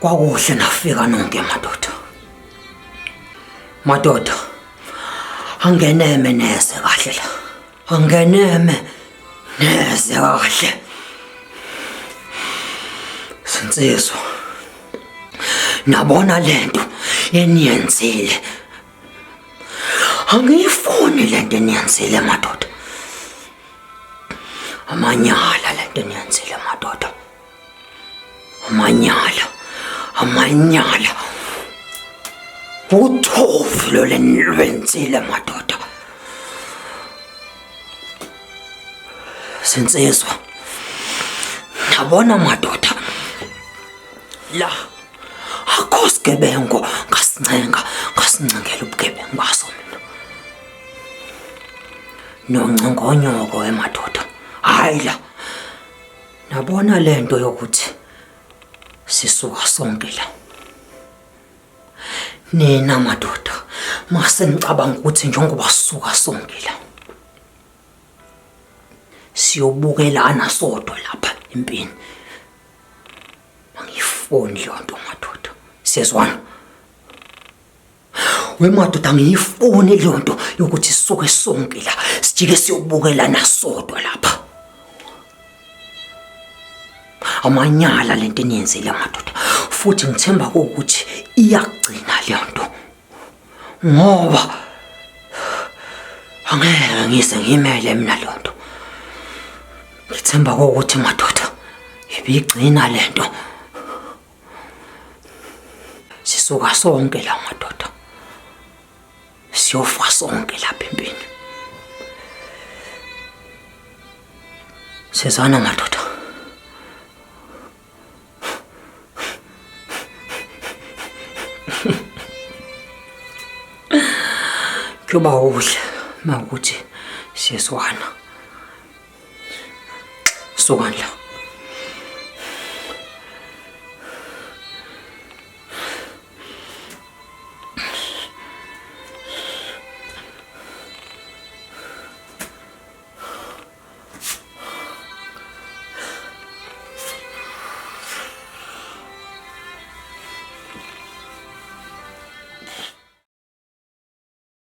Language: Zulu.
Kwakuhle nafika nonke madoda angeneme neze kahle la, angeneme neze kahle. Sinsizwa, nabona lento eniyenzile, angiyifuni lento eniyenzile madoda. Amanyala lento eniyenzile madoda, amanyala uthofu lo lenilwenzile madoda. Sinsizwa, nabona madoda la akho sigebengu ngasincengela ubugebengu baso mina nongcongonyoko emadoda. Hayi la, nabona lento yokuthi sisuka sonke la, nina madoda mase nicabanga ukuthi njengoba sisuka sonke la siyobukelana sodwa lapha empini, angiyifuni lonto madoda. Siyezwana wemadoda, angiyifuni lonto yokuthi sisuke sonke la sijike siyobukelana sodwa lapha. Amanyala lento eniyenzile madoda, futhi ngithemba ukuthi iyagcina lento, ngoba angeke ngise ngimele mina lonto. Ngithemba ukuthi madoda ibigcina lento, sisuka sonke la madoda siyofa sonke lapha empini. Sezwana madoda, kuba kuhle mawukuthi siyezwana. Sukani la.